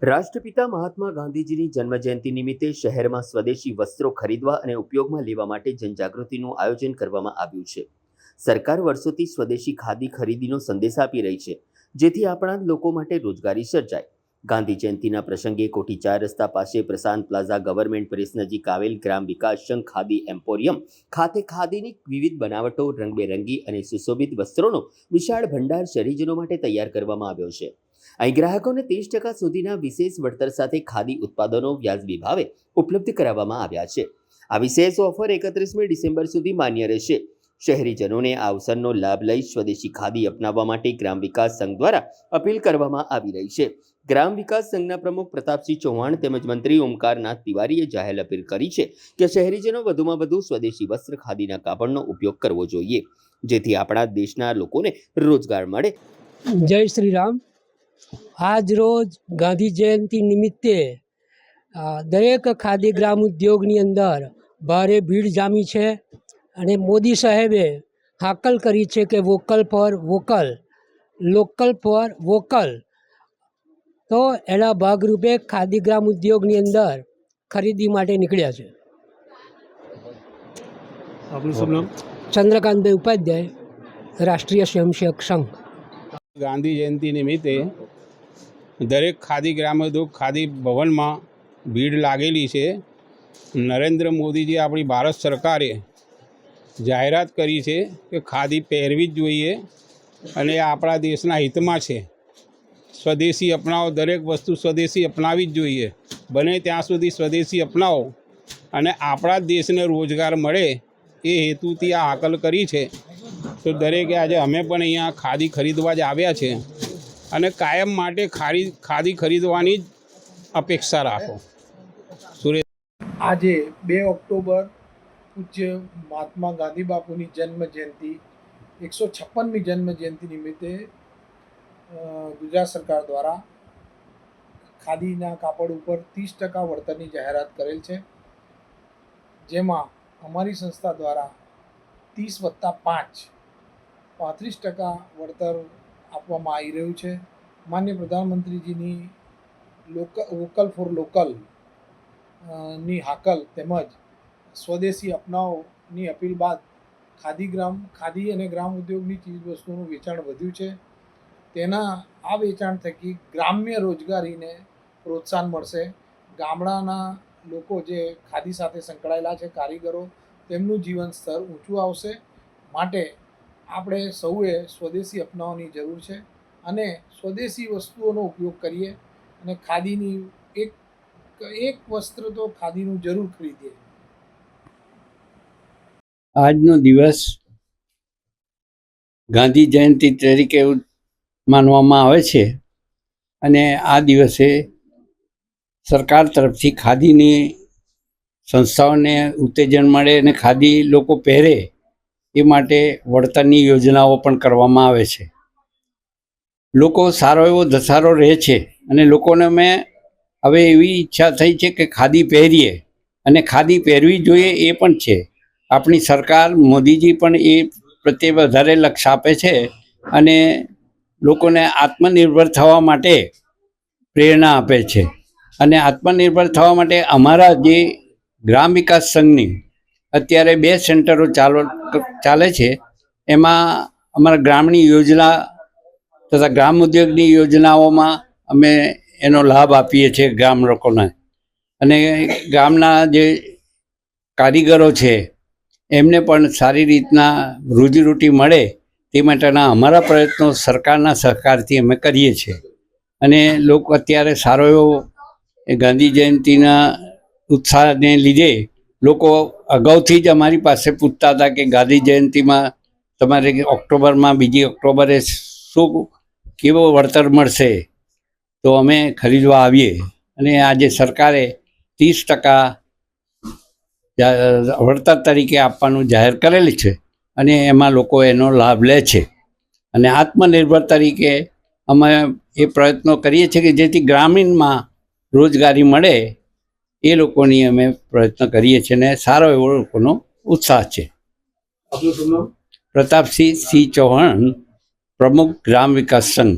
રાષ્ટ્રપિતા મહાત્મા ગાંધીજીની જન્મજયંતિ નિમિત્તે શહેરમાં સ્વદેશી વસ્ત્રો ખરીદવા અને ઉપયોગમાં લેવા માટે જનજાગૃતિનું આયોજન કરવામાં આવ્યું છે। સરકાર વર્ષોથી સ્વદેશી ખાદી ખરીદીનો સંદેશ આપી રહી છે, જેથી આપણા લોકો માટે રોજગારી સર્જાય। ગાંધી જયંતિના પ્રસંગે કોઠી 4 રસ્તા પાસે પ્રશાંત પ્લાઝા ગવર્મેન્ટ પ્રેસ નજીક આવેલ ગ્રામ વિકાસ સંઘ ખાદી એમ્પોરિયમ ખાતે ખાદીની વિવિધ બનાવટો, રંગબેરંગી અને સુશોભિત વસ્ત્રોનો વિશાળ ભંડાર શહેરીજનો માટે તૈયાર કરવામાં આવ્યો છે। અહીં ગ્રાહકોને 30% સુધીના વિશેષ વળતર સાથે ખાદી ઉત્પાદનો વ્યાજબી ભાવે ઉપલબ્ધ કરાવવામાં આવ્યા છે। આ વિશેષ ઓફર 31મી ડિસેમ્બર સુધી માન્ય રહેશે। શહેરીજનોને આ અવસરનો લાભ લઈ સ્વદેશી ખાદી અપનાવવા માટે ગ્રામ વિકાસ સંઘ દ્વારા અપીલ કરવામાં આવી રહી છે। ગ્રામ વિકાસ સંઘના પ્રમુખ પ્રતાપસિંહ ચૌહાણ તેમજ મંત્રી ઓમકારનાથ તિવારીએ જાહેર અપીલ કરી છે કે શહેરીજનો વધુમાં વધુ સ્વદેશી વસ્ત્ર ખાદીના કાપડનો ઉપયોગ કરવો જોઈએ, જેથી આપણા દેશના લોકોને રોજગાર મળે। જય શ્રી રામ। આજ રોજ ગાંધી જયંતિ નિમિત્તે દરેક ખાદી ગ્રામ ઉદ્યોગની અંદર ભારે ભીડ જામી છે અને મોદી સાહેબે હાકલ કરી છે કે vocal for vocal, local for vocal. તો એના ભાગરૂપે ખાદી ગ્રામ ઉદ્યોગની અંદર ખરીદી માટે નીકળ્યા છે। આપનું શુભ નામ? ચંદ્રકાંતભાઈ ઉપાધ્યાય, રાષ્ટ્રીય સ્વયંસેવક સંઘ। ગાંધી જયંતિ નિમિત્તે દરેક ખાદી ગ્રામોદ્યોગ ખાદી ભવનમાં ભીડ લાગેલી છે। નરેન્દ્ર મોદીજી આપણી ભારત સરકારે જાહેરાત કરી છે કે ખાદી પહેરવી જ જોઈએ અને આપણા દેશના હિતમાં છે। સ્વદેશી અપનાવો, દરેક વસ્તુ સ્વદેશી અપનાવી જ જોઈએ। બને ત્યાં સુધી સ્વદેશી અપનાવો અને આપણા દેશને રોજગાર મળે એ હેતુથી આ હાકલ કરી છે। તો દરેકે આજે અમે પણ અહીંયા ખાદી ખરીદવા જ આવ્યા છે અને કાયમ માટે ખાદી ખરીદવાની જ અપેક્ષા રાખો। સુરેશ। આજે 2 ઓક્ટોબર પૂજ્ય મહાત્મા ગાંધી બાપુની જન્મ જયંતિ 156મી જન્મ જયંતિ નિમિત્તે ગુજરાત સરકાર દ્વારા ખાદીના કાપડ ઉપર 30% વળતરની જાહેરાત કરેલ છે, જેમાં અમારી સંસ્થા દ્વારા 30+5 35% વળતર આપવામાં આવી રહ્યું છે। માનનીય પ્રધાનમંત્રીજીની વોકલ ફોર લોકલ ની હાકલ તેમજ સ્વદેશી અપનાવોની અપીલ બાદ ખાદી અને ગ્રામ ઉદ્યોગની ચીજવસ્તુઓનું વેચાણ વધ્યું છે। તેના આ વેચાણ થકી ગ્રામ્ય રોજગારીને પ્રોત્સાહન મળશે। ગામડાના લોકો જે ખાદી સાથે સંકળાયેલા છે, કારીગરો, તેમનું જીવન સ્તર ઊંચું આવશે। માટે આપણે સૌએ સ્વદેશી અપનાવવાની જરૂર છે અને સ્વદેશી વસ્તુઓનો ઉપયોગ કરીએ અને ખાદીની એક વસ્ત્ર તો ખાદીનું જરૂર ખરીદીએ। આજનો દિવસ ગાંધી જયંતિ તરીકે માનવામાં આવે છે અને આ દિવસે સરકાર તરફથી ખાદીની સંસ્થાઓને ઉત્તેજન મળે અને ખાદી લોકો પહેરે એ માટે વળતરની યોજનાઓ પણ કરવામાં આવે છે। લોકો સારો એવો ધસારો રહે છે અને લોકોને મેં હવે એવી ઈચ્છા થઈ છે કે ખાદી પહેરીએ અને ખાદી પહેરવી જોઈએ એ પણ છે। આપણી સરકાર મોદીજી પણ એ પ્રત્યે વધારે લક્ષ્ય આપે છે અને લોકોને આત્મનિર્ભર થવા માટે પ્રેરણા આપે છે અને આત્મનિર્ભર થવા માટે અમારા જે ગ્રામ વિકાસ સંઘની અત્યારે 2 સેન્ટરો ચાલે છે, એમાં અમારા ગ્રામની યોજના તથા ગ્રામ ઉદ્યોગની યોજનાઓમાં અમે એનો લાભ આપીએ છીએ ગામ લોકોને અને ગામના જે કારીગરો છે એમને પણ સારી રીતના રોજીરોટી મળે તે માટેના અમારા પ્રયત્નો સરકારના સહકારથી અમે કરીએ છીએ અને લોકો અત્યારે સારો એવો ગાંધી જયંતિના ઉત્સાહને લીધે લોકો અગાઉથી જ અમારી પાસે પૂછતા હતા કે ગાંધી જયંતિમાં તમારે ઓક્ટોબરમાં 2 ઓક્ટોબરે કેવો વળતર મળશે, તો અમે ખરીદવા આવીએ અને આજે સરકારે 30% વળતર તરીકે આપવાનું જાહેર કરેલ છે અને એમાં લોકો એનો લાભ લે છે અને આત્મનિર્ભર તરીકે અમે એ પ્રયત્નો કરીએ છીએ કે જેથી ગ્રામીણમાં રોજગારી મળે એ લોકોની અમે પ્રયત્ન કરીએ છીએ અને સારો એવો લોકોનો ઉત્સાહ છે। પ્રતાપસિંહ ચૌહાણ, પ્રમુખ ગ્રામ વિકાસ સંઘ।